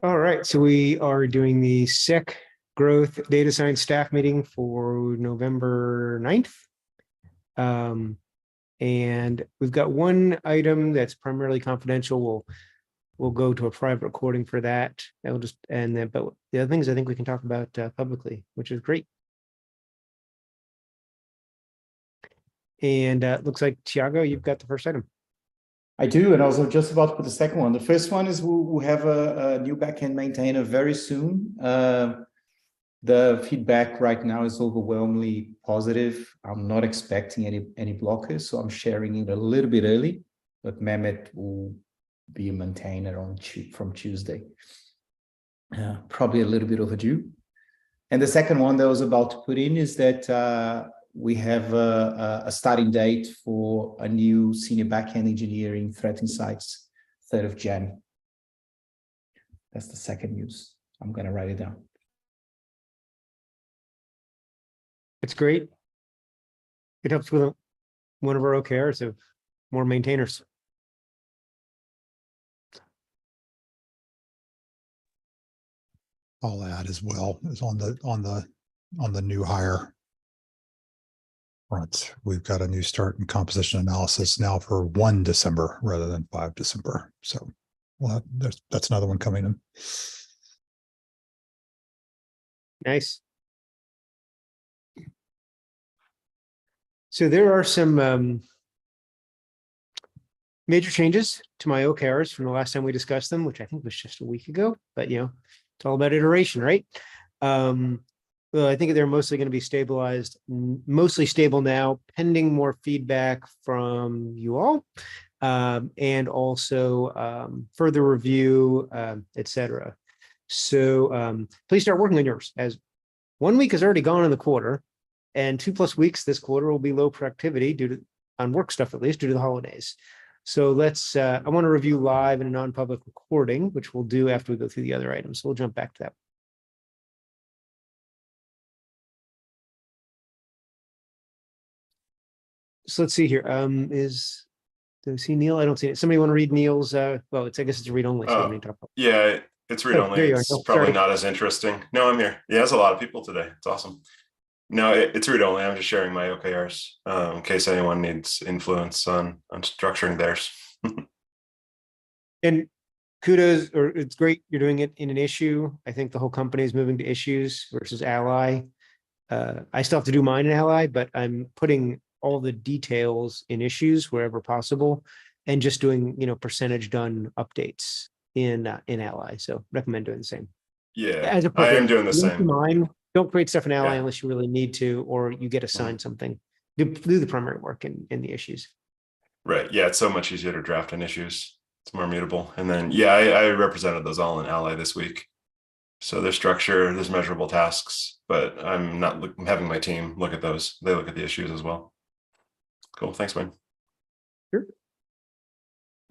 All right, so we are doing the SEC Growth Data Science staff meeting for November 9th. And we've got one item that's primarily confidential. We'll go to a private recording for that. But the other things I think we can talk about publicly, which is great. And looks like Thiago, you've got the first item. I do, and I was just about to put the second one. The first one is we'll have a new backend maintainer very soon. The feedback right now is overwhelmingly positive. I'm not expecting any blockers, so I'm sharing it a little bit early, but Mehmet will be a maintainer from Tuesday. Probably a little bit overdue. And the second one that I was about to put in is that we have a starting date for a new senior backend engineer in Threat Insights, 3rd of Jan. That's the second news. I'm going to write it down. It's great. It helps with one of our OKRs of more maintainers. I'll add as well is on the new hire front. We've got a new start in composition analysis now for 1 December rather than 5 December. So that's another one coming in. Nice. So there are some major changes to my OKRs from the last time we discussed them, which I think was just a week ago, but it's all about iteration, right? Well, I think they're mostly going to be stabilized, mostly stable now, pending more feedback from you all, and also further review, etc. So please start working on yours, as 1 week has already gone in the quarter, and 2+ weeks this quarter will be low productivity on work stuff, at least due to the holidays. So I want to review live in a non-public recording, which we'll do after we go through the other items. So we'll jump back to that. So let's see here. Do I see Neil? I don't see it. Somebody want to read Neil's? I guess it's a read only. So yeah, it's read only. It's probably not as interesting. No, I'm here. Yeah, there's a lot of people today. It's awesome. No, it's read only. I'm just sharing my OKRs in case anyone needs influence on structuring theirs. And kudos, or it's great you're doing it in an issue. I think the whole company is moving to issues versus Ally. I still have to do mine in Ally, but I'm putting all the details in issues wherever possible, and just doing percentage done updates in Ally. So recommend doing the same. Yeah, I am doing the same. Mine. Don't create stuff in Ally unless you really need to, or you get assigned something. Do the primary work in the issues. Right. Yeah, it's so much easier to draft in issues. It's more mutable. And then, I represented those all in Ally this week. So there's structure, there's measurable tasks, but I'm having my team look at those. They look at the issues as well. Cool. Thanks, man. Sure.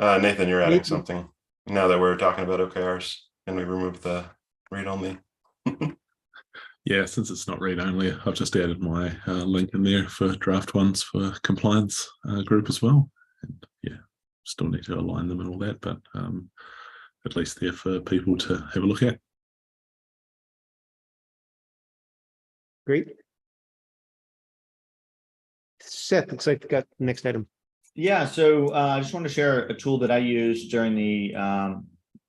Nathan, you're adding something now that we're talking about OKRs and we removed the read only. Yeah, since it's not read only, I've just added my link in there for draft ones for compliance group as well. And yeah, still need to align them and all that, but at least there for people to have a look at. Great. Seth, looks like you got the next item. Yeah, so I just wanted to share a tool that I used during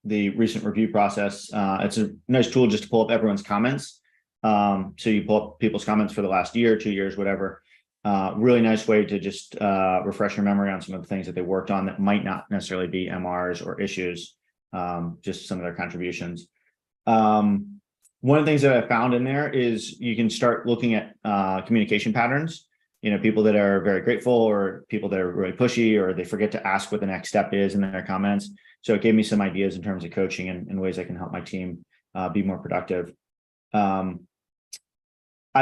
the recent review process. It's a nice tool just to pull up everyone's comments. So you pull up people's comments for the last year, 2 years, whatever. Really nice way to just refresh your memory on some of the things that they worked on that might not necessarily be MRs or issues, just some of their contributions. One of the things that I found in there is you can start looking at communication patterns. People that are very grateful, or people that are really pushy, or they forget to ask what the next step is in their comments. So it gave me some ideas in terms of coaching and ways I can help my team be more productive. I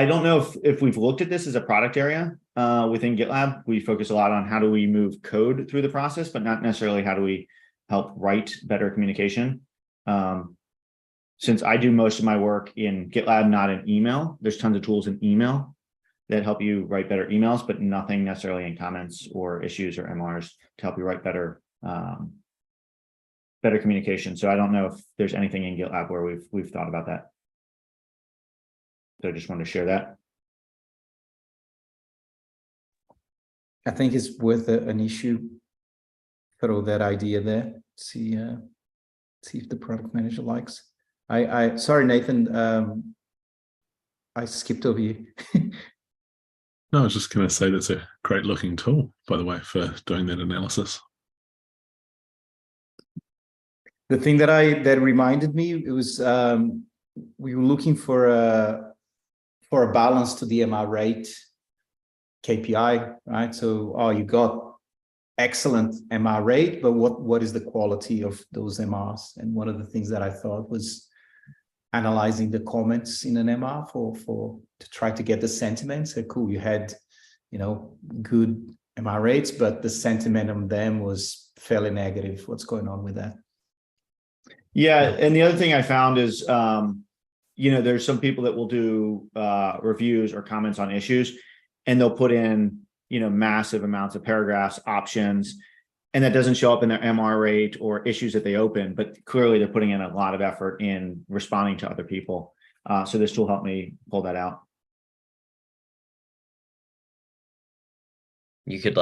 don't know if we've looked at this as a product area within GitLab. We focus a lot on how do we move code through the process, but not necessarily how do we help write better communication. Since I do most of my work in GitLab, not in email, there's tons of tools in email that help you write better emails, but nothing necessarily in comments or issues or MRs to help you write better better communication. So I don't know if there's anything in GitLab where we've thought about that. So I just wanted to share that. I think it's worth an issue. Throw that idea there. See if the product manager likes. Sorry, Nathan. I skipped over you. No, I was just going to say that's a great looking tool, by the way, for doing that analysis. The thing that reminded me, it was we were looking for a balance to the MR rate KPI, right? So, you got excellent MR rate, but what is the quality of those MRs? And one of the things that I thought was analyzing the comments in an MR to try to get the sentiment. So cool, you had, good MR rates, but the sentiment on them was fairly negative. What's going on with that? Yeah, and the other thing I found is, there's some people that will do reviews or comments on issues, and they'll put in, massive amounts of paragraphs, options, and that doesn't show up in their MR rate or issues that they open, but clearly they're putting in a lot of effort in responding to other people. So this tool helped me pull that out. You could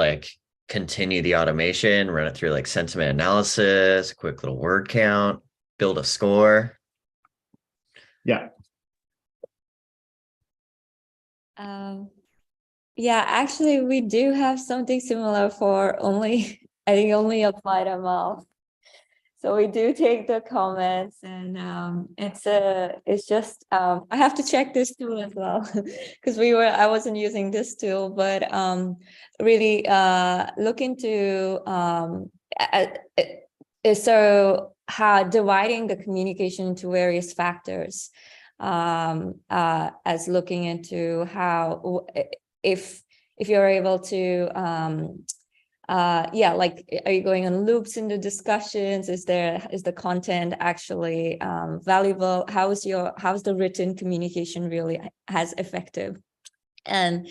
continue the automation, run it through sentiment analysis, quick little word count, build a score. Yeah. Yeah, actually, we do have something similar for only applied ML. So we do take the comments, and it's just I have to check this tool as well because I wasn't using this tool, but really look into so how dividing the communication into various factors, as looking into how if you're able to are you going on loops in the discussions? Is the content actually valuable? How's the written communication really as effective? And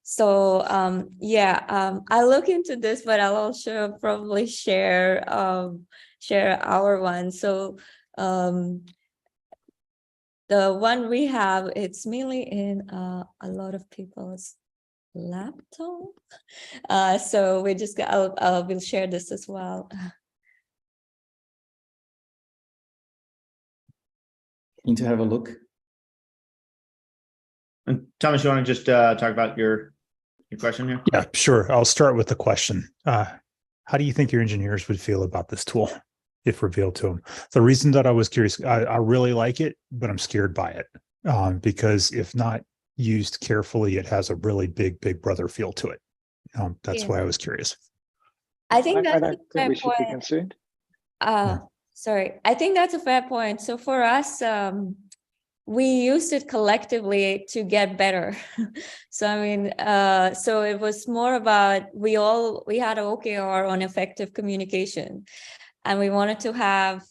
so I'll look into this, but I'll also probably share our one. So the one we have, it's mainly in a lot of people's laptop. So we'll share this as well. Need to have a look. And Thomas, you want to just talk about your question here? Yeah, sure. I'll start with the question. How do you think your engineers would feel about this tool if revealed to them? The reason that I was curious, I really like it, but I'm scared by it because if not used carefully, it has a really big brother feel to it. That's why I was curious. I think I that's don't think we should be concerned. Sorry, I think that's a fair point. So for us, we used it collectively to get better. So I mean, so it was more about we had an OKR on effective communication, and we wanted to have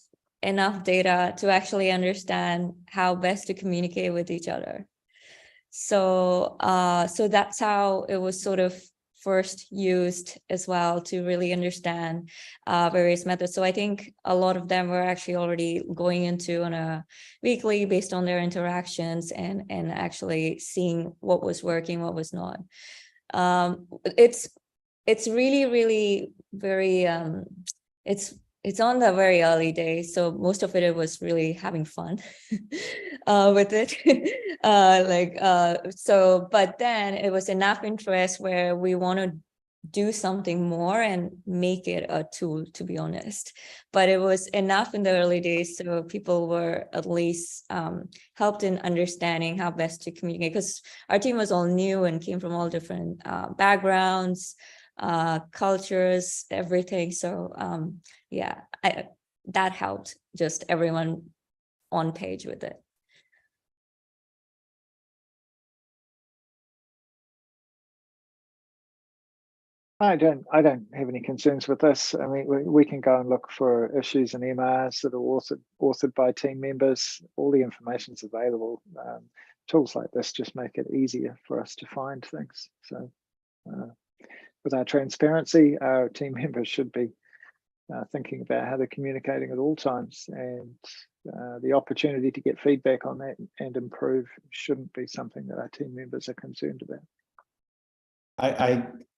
enough data to actually understand how best to communicate with each other. So that's how it was sort of first used as well, to really understand various methods. So I think a lot of them were actually already going into on a weekly based on their interactions and actually seeing what was working, what was not. It's really very it's on the very early days, so most of it was really having fun with it. But then it was enough interest where we want to do something more and make it a tool, to be honest. But it was enough in the early days, so people were at least helped in understanding how best to communicate, because our team was all new and came from all different backgrounds, cultures, everything. So that helped just everyone on page with it. I don't have any concerns with this. I mean, we can go and look for issues and MRs that are authored by team members. All the information's available. Tools like this just make it easier for us to find things. So with our transparency, our team members should be thinking about how they're communicating at all times, and the opportunity to get feedback on that and improve shouldn't be something that our team members are concerned about.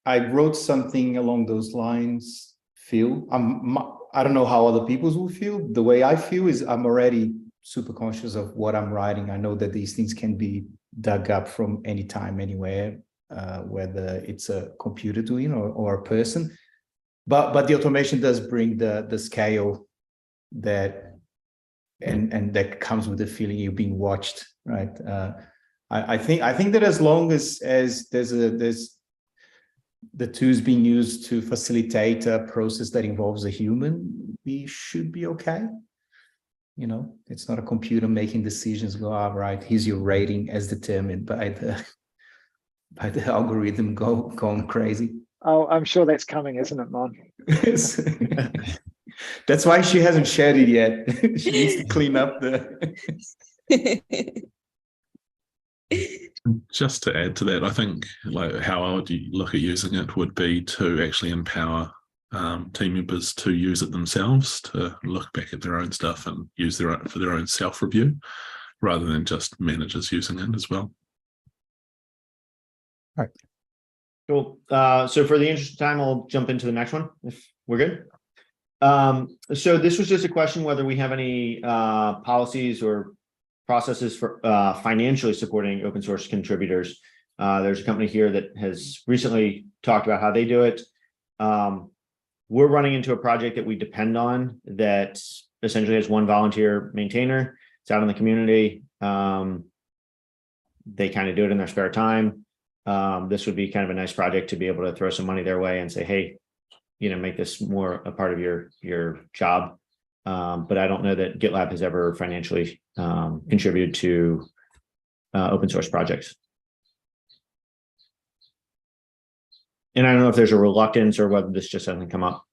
I wrote something along those lines, Phil. I don't know how other people's will feel. The way I feel is I'm already super conscious of what I'm writing. I know that these things can be dug up from any time, anywhere, whether it's a computer doing or a person. But the automation does bring the scale that and that comes with the feeling you're being watched, right? I think that as long as there's the tools being used to facilitate a process that involves a human, we should be okay. You know, it's not a computer making decisions. Go, all right, here's your rating as determined by the algorithm going crazy. Oh, I'm sure that's coming, isn't it, Mon? That's why she hasn't shared it yet. She needs to clean up the. Just to add to that, I think like how I would look at using it would be to actually empower team members to use it themselves, to look back at their own stuff and use for their own self-review, rather than just managers using it as well. All right. Cool. So for the interest of time, I'll jump into the next one if we're good. So this was just a question whether we have any policies or processes for financially supporting open source contributors. There's a company here that has recently talked about how they do it. We're running into a project that we depend on that essentially has one volunteer maintainer. It's out in the community. They kind of do it in their spare time. This would be kind of a nice project to be able to throw some money their way and say, hey, you know, make this more a part of your job. But I don't know that GitLab has ever financially contributed to open source projects. And I don't know if there's a reluctance or whether this just hasn't come up.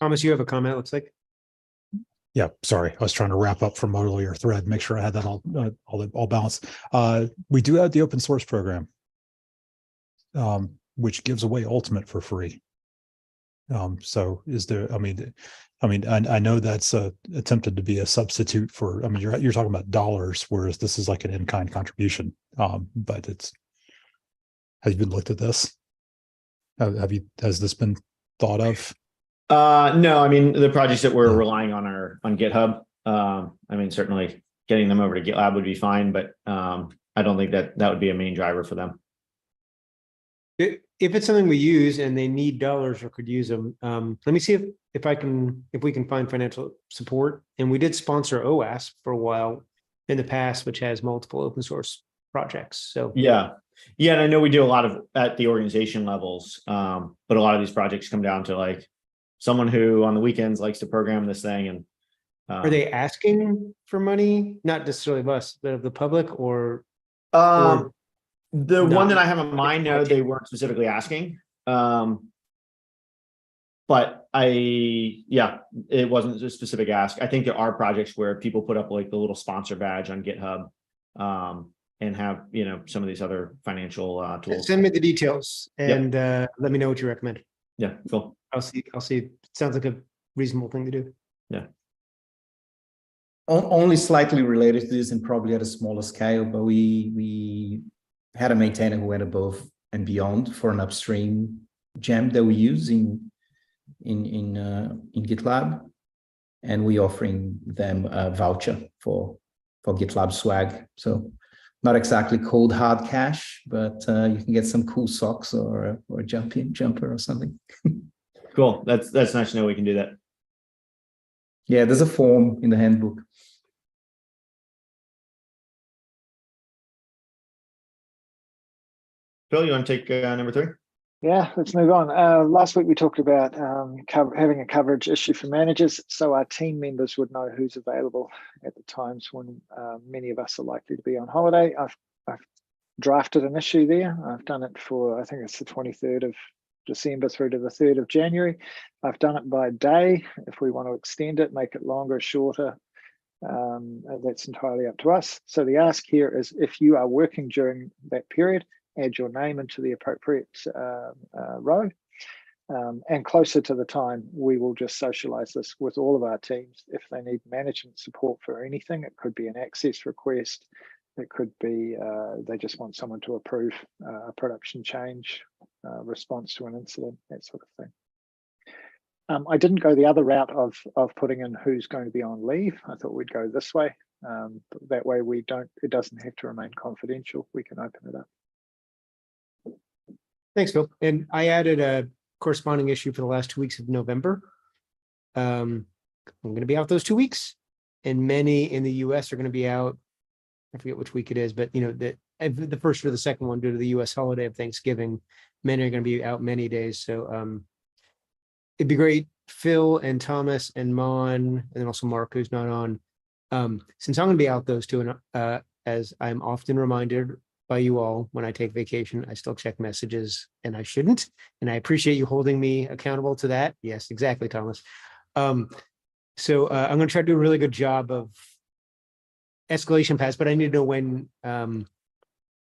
Thomas, you have a comment, it looks like. Yeah, sorry. I was trying to wrap up from earlier thread, make sure I had that all balanced. We do have the open source program, which gives away Ultimate for free. So is there, I mean, I know that's attempted to be a substitute for, I mean, you're talking about dollars, whereas this is like an in-kind contribution. But have you been looked at this? Has this been thought of? No, I mean, the projects that we're relying on are on GitHub. I mean, certainly getting them over to GitLab would be fine, but I don't think that would be a main driver for them. If it's something we use and they need dollars or could use them, let me see if we can find financial support. And we did sponsor OASP for a while in the past, which has multiple open source projects. So yeah, and I know we do a lot of at the organization levels, but a lot of these projects come down to like someone who on the weekends likes to program this thing. And are they asking for money, not necessarily of us, but of the public, or the one that I have in mind, no, they weren't specifically asking. But it wasn't a specific ask. I think there are projects where people put up like the little sponsor badge on GitHub and have, you know, some of these other financial tools. Send me the details and let me know what you recommend. Yeah, cool. I'll see. It sounds like a reasonable thing to do. Yeah. Only slightly related to this and probably at a smaller scale, but we had a maintainer who went above and beyond for an upstream gem that we use in GitLab, and we offering them a voucher for GitLab swag. So not exactly cold hard cash, but you can get some cool socks or a jumper or something. Cool. That's nice to know we can do that. Yeah, there's a form in the handbook. Phil, you want to take number 3? Yeah, let's move on. Last week we talked about having a coverage issue for managers, so our team members would know who's available at the times when many of us are likely to be on holiday. I've drafted an issue there. I've done it for, I think it's the 23rd of December through to the 3rd of January. I've done it by day. If we want to extend it, make it longer, shorter, That's entirely up to us. So the ask here is, if you are working during that period, add your name into the appropriate row. And closer to the time, we will just socialize this with all of our teams. If they need management support for anything, it could be an access request. It could be they just want someone to approve a production change, response to an incident, that sort of thing. I didn't go the other route of putting in who's going to be on leave. I thought we'd go this way. That way it doesn't have to remain confidential. We can open it up. Thanks, Phil. And I added a corresponding issue for the last 2 weeks of November. I'm going to be out those 2 weeks, and many in the US are going to be out. I forget which week it is, but the first or the second one due to the US holiday of Thanksgiving. Many are going to be out many days. So it'd be great, Phil and Thomas and Mon, and then also Mark, who's not on. Since I'm going to be out those two, and as I'm often reminded by you all, when I take vacation, I still check messages, and I shouldn't. And I appreciate you holding me accountable to that. Yes, exactly, Thomas. So I'm going to try to do a really good job of escalation paths, but I need to know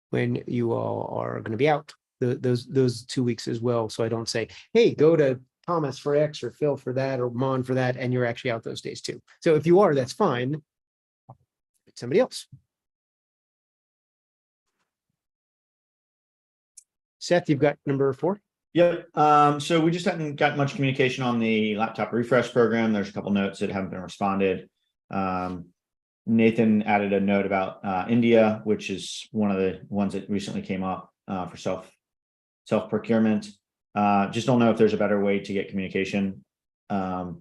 when you all are going to be out those 2 weeks as well. So I don't say, hey, go to Thomas for X or Phil for that or Mon for that, and you're actually out those days too. So if you are, that's fine. It's somebody else. Seth, you've got number 4. Yep. So we just hadn't got much communication on the laptop refresh program. There's a couple notes that haven't been responded. Nathan added a note about India, which is one of the ones that recently came up for self procurement. Just don't know if there's a better way to get communication. I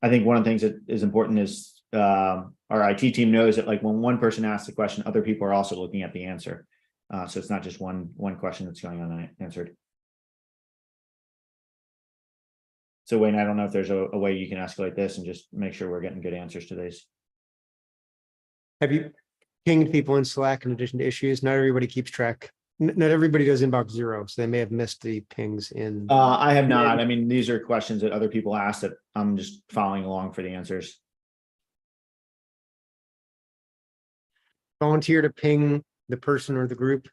think one of the things that is important is our IT team knows that, like, when one person asks the question, other people are also looking at the answer. So it's not just one question that's going unanswered. So Wayne, I don't know if there's a way you can escalate this and just make sure we're getting good answers to these. Have you pinged people in Slack in addition to issues? Not everybody keeps track. Not everybody does inbox 0, so they may have missed the pings in. I have not. I mean, these are questions that other people asked that I'm just following along for the answers. Volunteer to ping the person or the group,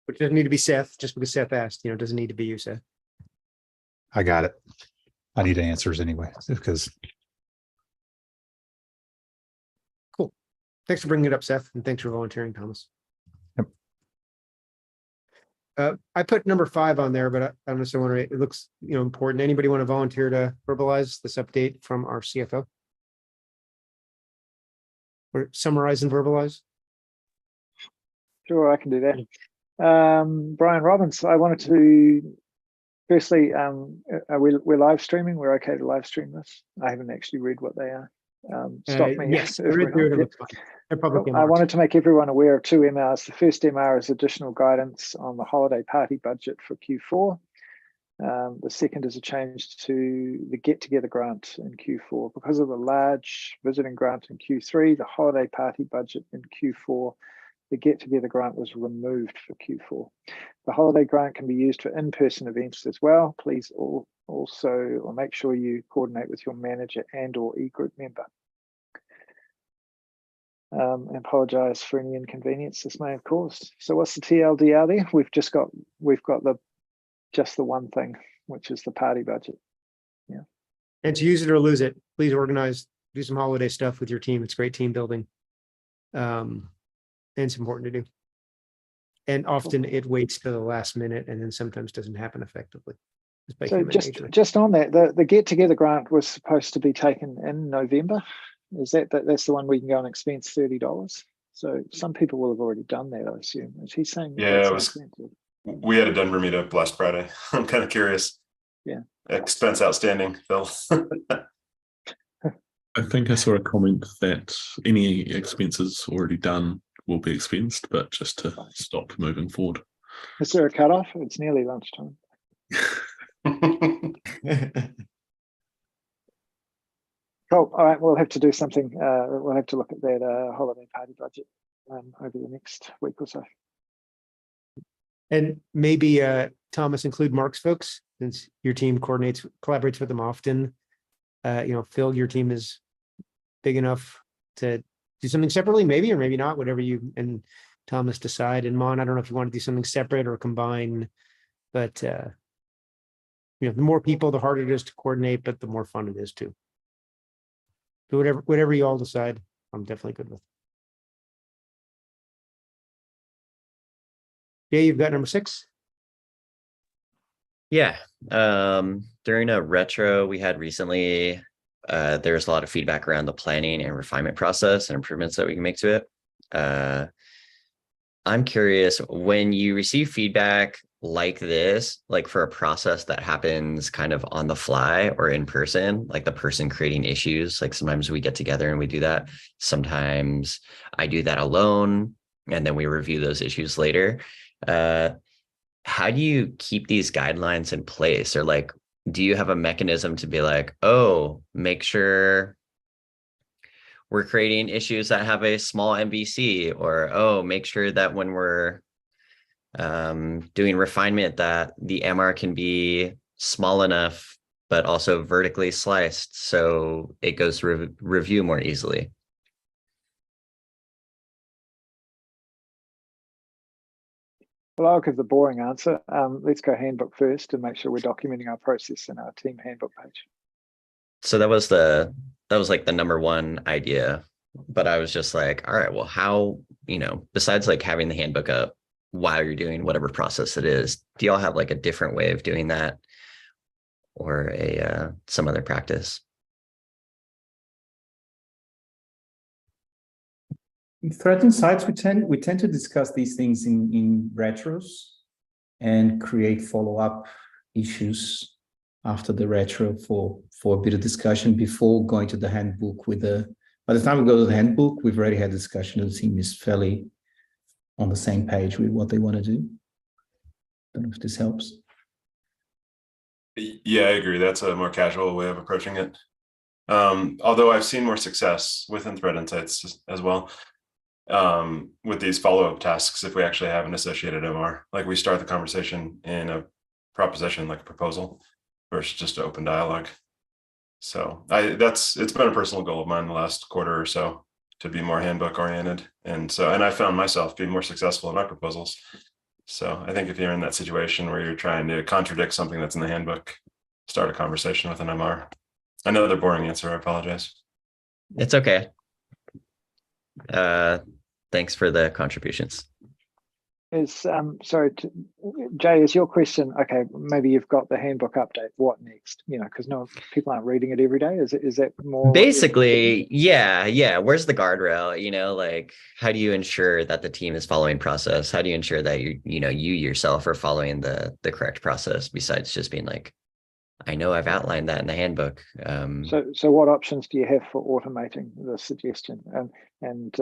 which doesn't need to be Seth, just because Seth asked. It doesn't need to be you, Seth. I got it. I need answers anyway, because cool. Thanks for bringing it up, Seth, and thanks for volunteering, Thomas. Yep. I put number 5 on there, but I don't necessarily want to. It looks important. Anybody want to volunteer to verbalize this update from our CFO? Or summarize and verbalize? Sure, I can do that. Brian Robbins, I wanted to firstly, we're live streaming. We're okay to live stream this. I haven't actually read what they are. Stop me. Yes, I read through it. They're public. I wanted to make everyone aware of 2 MRs. The first MR is additional guidance on the holiday party budget for Q4. The second is a change to the get-together grant in Q4. Because of the large visiting grant in Q3, the holiday party budget in Q4, the get-together grant was removed for Q4. The holiday grant can be used for in-person events as well. Please also make sure you coordinate with your manager and or e-group member. I apologize for any inconvenience this may have caused. So what's the TLDR there? We've got the one thing, which is the party budget. Yeah. And to use it or lose it, please organize, do some holiday stuff with your team. It's great team building. And it's important to do. And often it waits to the last minute and then sometimes doesn't happen effectively. So just on that, the get together grant was supposed to be taken in November. Is that's the one we can go and expense $30? So some people will have already done that, I assume. Is he saying? Yeah, we had it done Bermuda last Friday. I'm kind of curious. Yeah. Expense outstanding, Phil. I think I saw a comment that any expenses already done will be expensed, but just to stop moving forward. Is there a cutoff? It's nearly lunchtime. Cool. All right, we'll have to do something. We'll have to look at that holiday party budget over the next week or so. And maybe Thomas, include Mark's folks, since your team collaborates with them often. Phil, your team is big enough to do something separately, maybe, or maybe not, whatever you and Thomas decide. And Mon, I don't know if you want to do something separate or combine, but the more people, the harder it is to coordinate, but the more fun it is too. So whatever you all decide, I'm definitely good with. Yeah, you've got number 6. Yeah. During a retro we had recently, there's a lot of feedback around the planning and refinement process and improvements that we can make to it. I'm curious, when you receive feedback like this, like for a process that happens kind of on the fly or in person, like the person creating issues, like sometimes we get together and we do that. Sometimes I do that alone, and then we review those issues later. How do you keep these guidelines in place? Or like, do you have a mechanism to be like, oh, make sure we're creating issues that have a small MVC, or, oh, make sure that when we're doing refinement that the MR can be small enough, but also vertically sliced so it goes through review more easily? Well, I'll give the boring answer. Let's go handbook first and make sure we're documenting our process in our team handbook page. So that was like the number one idea, but I was just like, all right, well, how, besides like having the handbook up while you're doing whatever process it is, do y'all have like a different way of doing that, or some other practice? In Threat Insights, we tend to discuss these things in retros and create follow-up issues after the retro for a bit of discussion before going to the handbook. By the time we go to the handbook, we've already had a discussion. The team is fairly on the same page with what they want to do. I don't know if this helps. Yeah, I agree. That's a more casual way of approaching it. Although I've seen more success within Threat Insights as well, with these follow-up tasks if we actually have an associated MR. Like we start the conversation in a proposition, like a proposal, versus just an open dialogue. So it's been a personal goal of mine the last quarter or so to be more handbook oriented. And I found myself being more successful in my proposals. So I think if you're in that situation where you're trying to contradict something that's in the handbook, start a conversation with an MR. Another boring answer, I apologize. It's okay. Thanks for the contributions. Jay, is your question, okay, maybe you've got the handbook update, what next? Because people aren't reading it every day. Is that more basically? Yeah, where's the guardrail? Like, how do you ensure that the team is following process? How do you ensure that you yourself are following the correct process, besides just being like, I know I've outlined that in the handbook. So what options do you have for automating the suggestion? And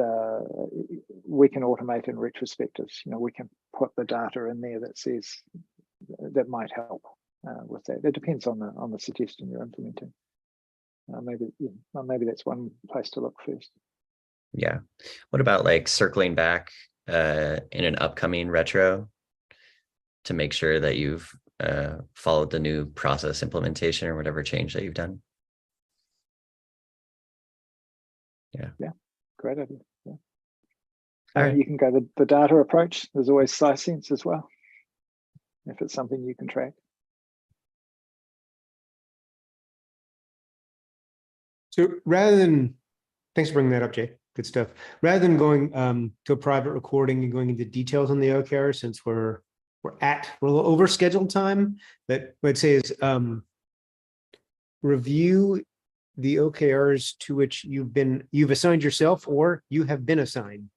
we can automate in retrospectives. We can put the data in there that says that might help with that. It depends on the suggestion you're implementing. Maybe that's one place to look first. Yeah. What about like circling back in an upcoming retro to make sure that you've followed the new process implementation or whatever change that you've done? Yeah, great idea. Yeah. Right. You can go the data approach. There's always SciSense as well, if it's something you can track. So thanks for bringing that up, Jay. Good stuff. Rather than going to a private recording and going into details on the OKR, since we're a little over scheduled time, but what I'd say is review the OKRs to which you've assigned yourself, or you have been assigned,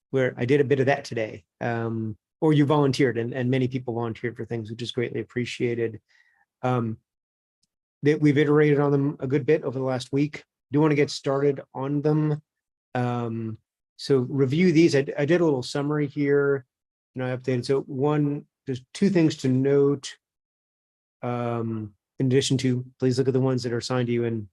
where I did a bit of that today, or you volunteered, and many people volunteered for things, which is greatly appreciated. That we've iterated on them a good bit over the last week. Do want to get started on them. So review these. I did a little summary here, and I updated. So there's 2 things to note. In addition to, please look at the ones that are assigned to you. And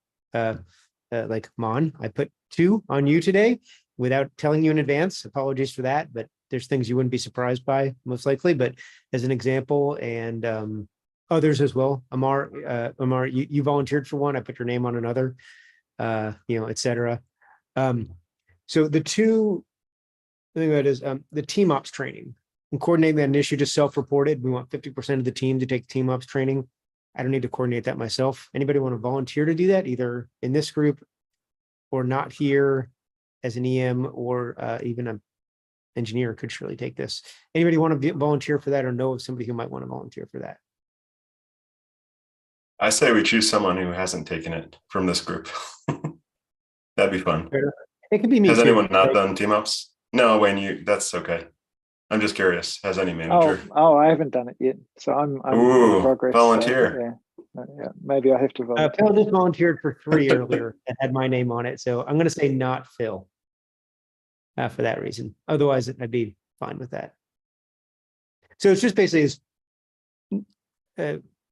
like Mon, I put 2 on you today without telling you in advance. Apologies for that, but there's things you wouldn't be surprised by, most likely. But as an example, and others as well. Amar, you volunteered for one. I put your name on another, et cetera. So the thing about it is the team ops training and coordinating that initiative just self-reported. We want 50% of the team to take team ops training. I don't need to coordinate that myself. Anybody want to volunteer to do that, either in this group or not here as an EM, or even an engineer could surely take this. Anybody want to volunteer for that, or know of somebody who might want to volunteer for that? I say we choose someone who hasn't taken it from this group. That'd be fun. It could be me. Has too, anyone not right? done team ups? No, Wayne, that's okay. I'm just curious. Has any manager? I haven't done it yet, so I'm Ooh, in progress. volunteer. Yeah, maybe I have to volunteer. Phil just volunteered for 3 earlier and had my name on it, so I'm going to say not Phil for that reason. Otherwise, I'd be fine with that. So it's just basically is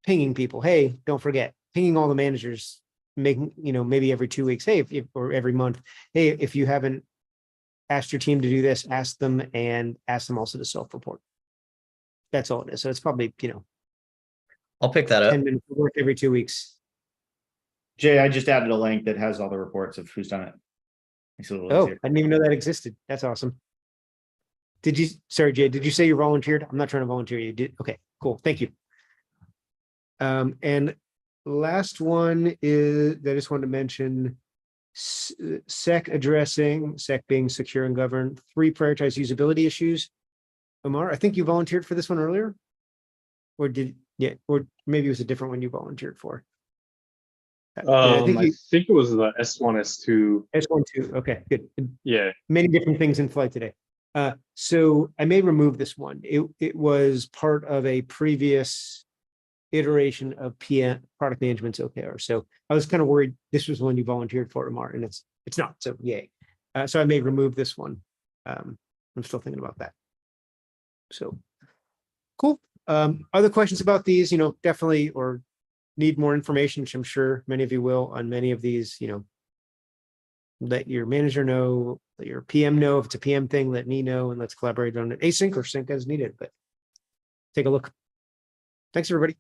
pinging people. Hey, don't forget, pinging all the managers, making, maybe every 2 weeks. Hey, or every month. Hey, if you haven't asked your team to do this, ask them, and ask them also to self-report. That's all it is. So it's probably, I'll pick that up. 10 minutes of work every 2 weeks. Jay, I just added a link that has all the reports of who's done it. Makes it a little Oh, easier. I didn't even know that existed. That's awesome. Sorry, Jay, did you say you volunteered? I'm not trying to volunteer. You did. Okay, cool. Thank you. And last one is, I just wanted to mention SEC addressing, SEC being secure and governed, 3 prioritized usability issues. Omar, I think you volunteered for this one earlier. Or or maybe it was a different one you volunteered for. I think it was the S1, S2. S1 too. Okay, good. Yeah. Many different things in flight today. So I may remove this one. It was part of a previous iteration of PM product management's OKR. So I was kind of worried this was one you volunteered for, Amar, and it's not. So yay. So I may remove this one. I'm still thinking about that. So cool. Other questions about these? Definitely, or need more information, which I'm sure many of you will on many of these. Let your manager know, let your PM know. If it's a PM thing, let me know, and let's collaborate on it, async or sync as needed. But take a look. Thanks, everybody.